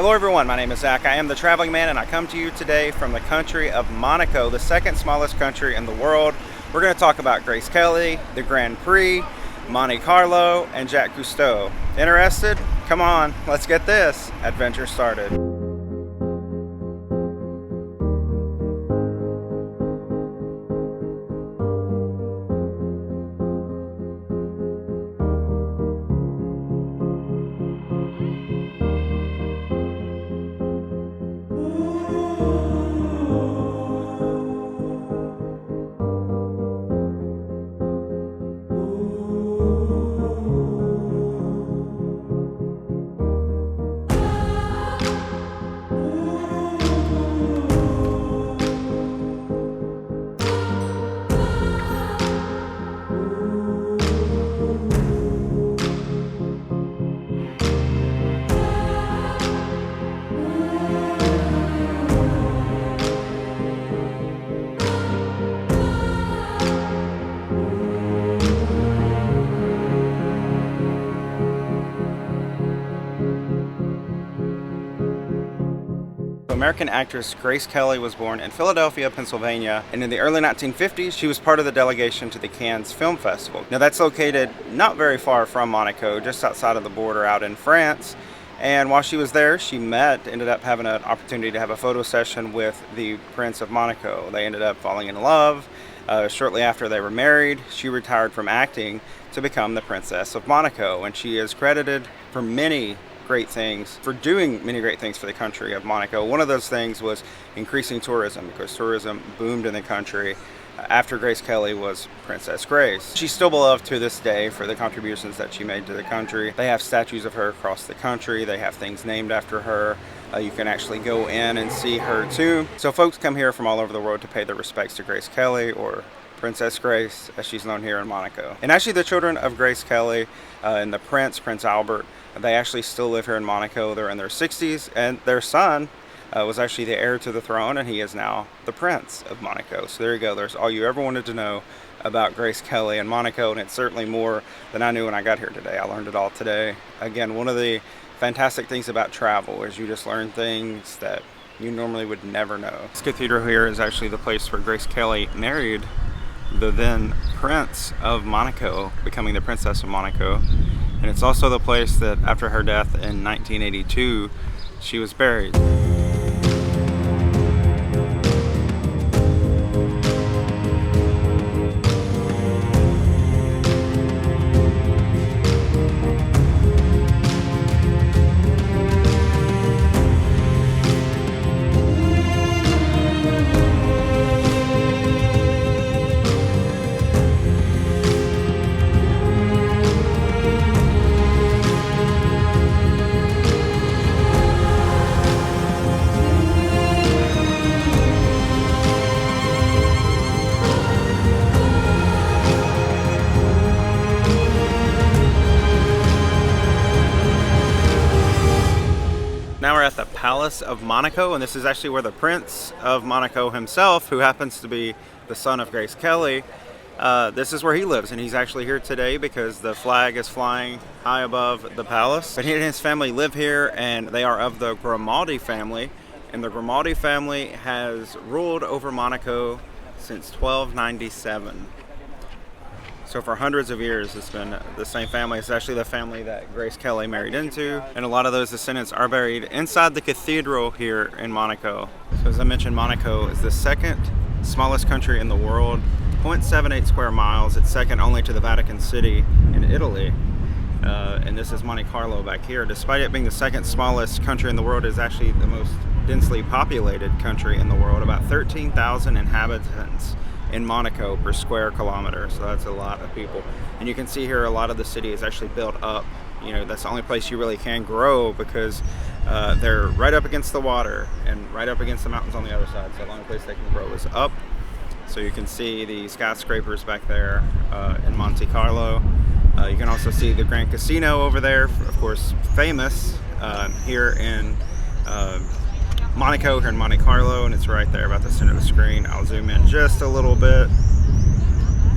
Hello everyone, my name is Zach. I am the Traveling Man and I come to you today from the country of Monaco, the second smallest country in the world. We're going to talk about Grace Kelly, the Grand Prix, Monte Carlo, and Jacques Cousteau. Interested? Come on, let's get this adventure started. American actress Grace Kelly was born in Philadelphia, Pennsylvania, and in the early 1950s, she was part of the delegation to the Cannes Film Festival. Now that's located not very far from Monaco, just outside of the border out in France. And while she was there, she ended up having an opportunity to have a photo session with the Prince of Monaco. They ended up falling in love. Shortly after they were married, she retired from acting to become the Princess of Monaco, and she is credited for doing many great things for the country of Monaco. One of those things was increasing tourism, because tourism boomed in the country after Grace Kelly was Princess Grace. She's still beloved to this day for the contributions that she made to the country. They have statues of her across the country. They have things named after her. You can actually go in and see her tomb. So folks come here from all over the world to pay their respects to Grace Kelly, or Princess Grace, as she's known here in Monaco. And actually the children of Grace Kelly and the Prince Albert, they actually still live here in Monaco. They're in their 60s, and their son was actually the heir to the throne, and he is now the Prince of Monaco. So there you go. There's all you ever wanted to know about Grace Kelly and Monaco, and it's certainly more than I knew when I got here today. I learned it all today. Again, one of the fantastic things about travel is you just learn things that you normally would never know. This cathedral here is actually the place where Grace Kelly married the then Prince of Monaco, becoming the Princess of Monaco. And it's also the place that after her death in 1982, she was buried. Now we're at the Palace of Monaco, and this is actually where the Prince of Monaco himself, who happens to be the son of Grace Kelly, this is where he lives, and he's actually here today because the flag is flying high above the palace. But he and his family live here, and they are of the Grimaldi family, and the Grimaldi family has ruled over Monaco since 1297. So for hundreds of years, it's been the same family. It's actually the family that Grace Kelly married into, and a lot of those descendants are buried inside the cathedral here in Monaco. So as I mentioned, Monaco is the second smallest country in the world, 0.78 square miles. It's second only to the Vatican City in Italy. And this is Monte Carlo back here. Despite it being the second smallest country in the world, it is actually the most densely populated country in the world, about 13,000 inhabitants in Monaco per square kilometer, so that's a lot of people. And you can see here a lot of the city is actually built up. You know, that's the only place you really can grow, because they're right up against the water and right up against the mountains on the other side. So the only place they can grow is up. So you can see the skyscrapers back there in Monte Carlo. You can also see the Grand Casino over there, of course famous here in Monaco, here in Monte Carlo, and it's right there about the center of the screen. I'll zoom in just a little bit.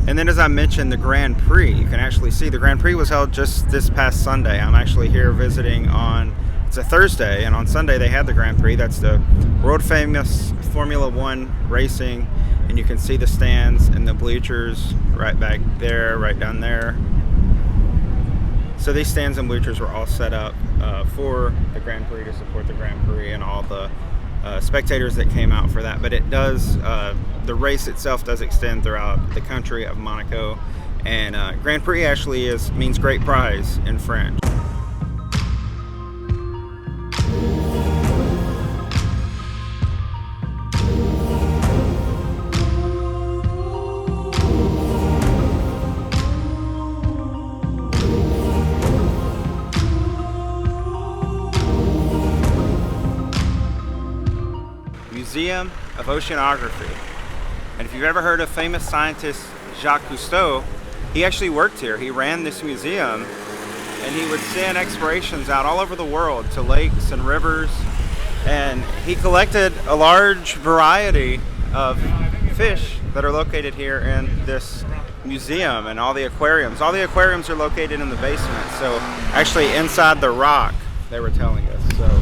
And then, as I mentioned, the Grand Prix, you can actually see the Grand Prix was held just this past Sunday. I'm actually here visiting on it's a Thursday, and on Sunday they had the Grand Prix. That's the world famous Formula One racing, and you can see the stands and the bleachers right back there, right down there. So these stands and bleachers were all set up for the Grand Prix to support the Grand Prix and all the spectators that came out for that. But it does, the race itself does extend throughout the country of Monaco, and Grand Prix actually means great prize in French. Museum of Oceanography. And if you've ever heard of famous scientist Jacques Cousteau, he actually worked here. He ran this museum, and he would send explorations out all over the world to lakes and rivers, and he collected a large variety of fish that are located here in this museum and all the aquariums. All the aquariums are located in the basement, so actually inside the rock, they were telling us. So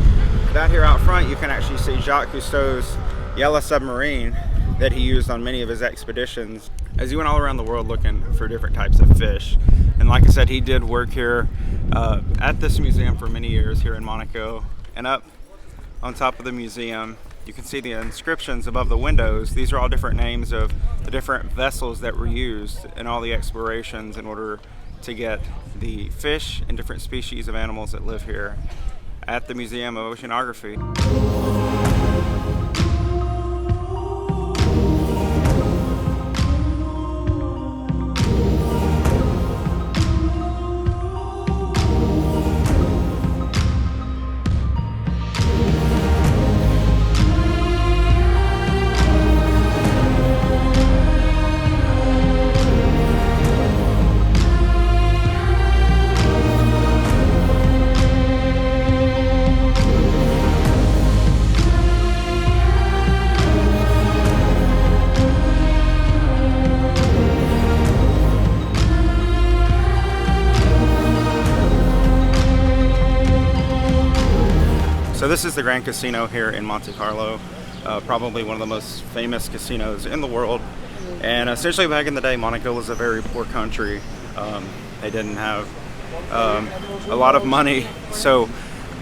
out here out front, you can actually see Jacques Cousteau's yellow submarine that he used on many of his expeditions as he went all around the world looking for different types of fish. And like I said, he did work here at this museum for many years here in Monaco. And up on top of the museum, you can see the inscriptions above the windows. These are all different names of the different vessels that were used in all the explorations in order to get the fish and different species of animals that live here at the Museum of Oceanography. So this is the Grand Casino here in Monte Carlo, probably one of the most famous casinos in the world. And essentially back in the day, Monaco was a very poor country. They didn't have a lot of money, so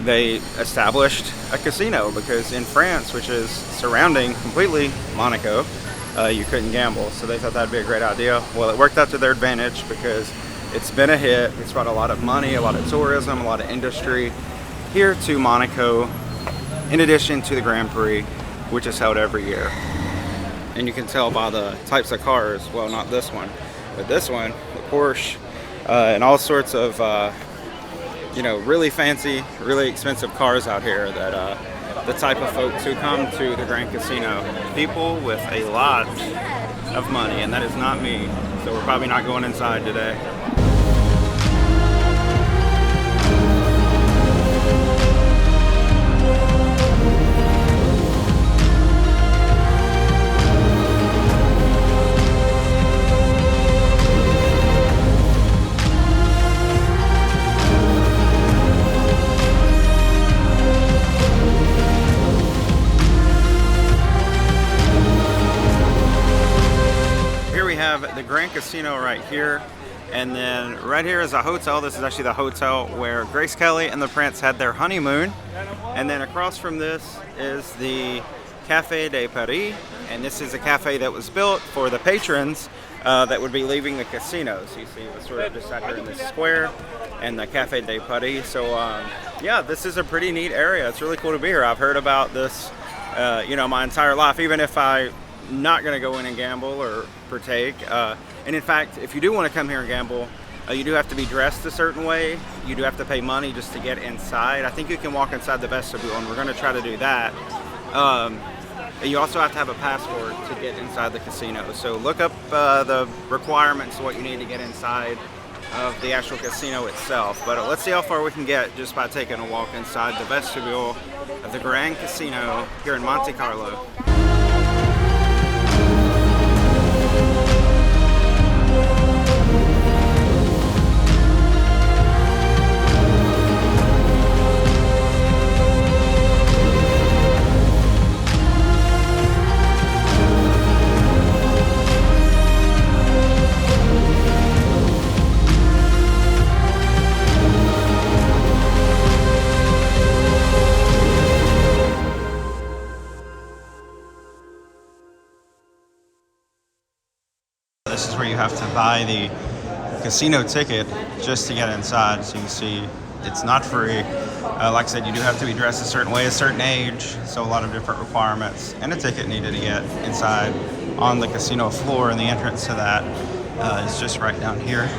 they established a casino because in France, which is surrounding completely Monaco, you couldn't gamble. So they thought that'd be a great idea. Well, it worked out to their advantage because it's been a hit. It's brought a lot of money, a lot of tourism, a lot of industry here to Monaco, in addition to the Grand Prix, which is held every year. And you can tell by the types of cars, well, not this one, but this one, the Porsche, and all sorts of, you know, really fancy, really expensive cars out here that the type of folks who come to the Grand Casino, people with a lot of money, and that is not me, so we're probably not going inside today. The Grand Casino right here, and then right here is a hotel. This is actually the hotel where Grace Kelly and the Prince had their honeymoon, and then across from this is the Café de Paris, and this is a cafe that was built for the patrons that would be leaving the casino. So you see it's sort of just out here in this square, and the Café de Paris. So yeah, this is a pretty neat area. It's really cool to be here. I've heard about this you know, my entire life, even if I'm not going to go in and gamble or partake. And in fact, if you do want to come here and gamble, you do have to be dressed a certain way. You do have to pay money just to get inside. I think you can walk inside the vestibule, and we're going to try to do that. You also have to have a passport to get inside the casino. So look up the requirements of what you need to get inside of the actual casino itself. But let's see how far we can get just by taking a walk inside the vestibule of the Grand Casino here in Monte Carlo. you have to buy the casino ticket just to get inside. So you can see it's not free. Like I said, you do have to be dressed a certain way, a certain age, so a lot of different requirements, and a ticket needed to get inside on the casino floor, and the entrance to that is just right down here.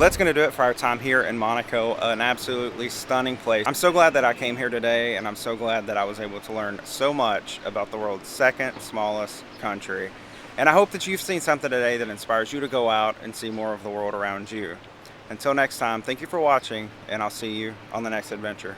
That's going to do it for our time here in Monaco, an absolutely stunning place. I'm so glad that I came here today, and I'm so glad that I was able to learn so much about the world's second smallest country. And I hope that you've seen something today that inspires you to go out and see more of the world around you. Until next time, thank you for watching, and I'll see you on the next adventure.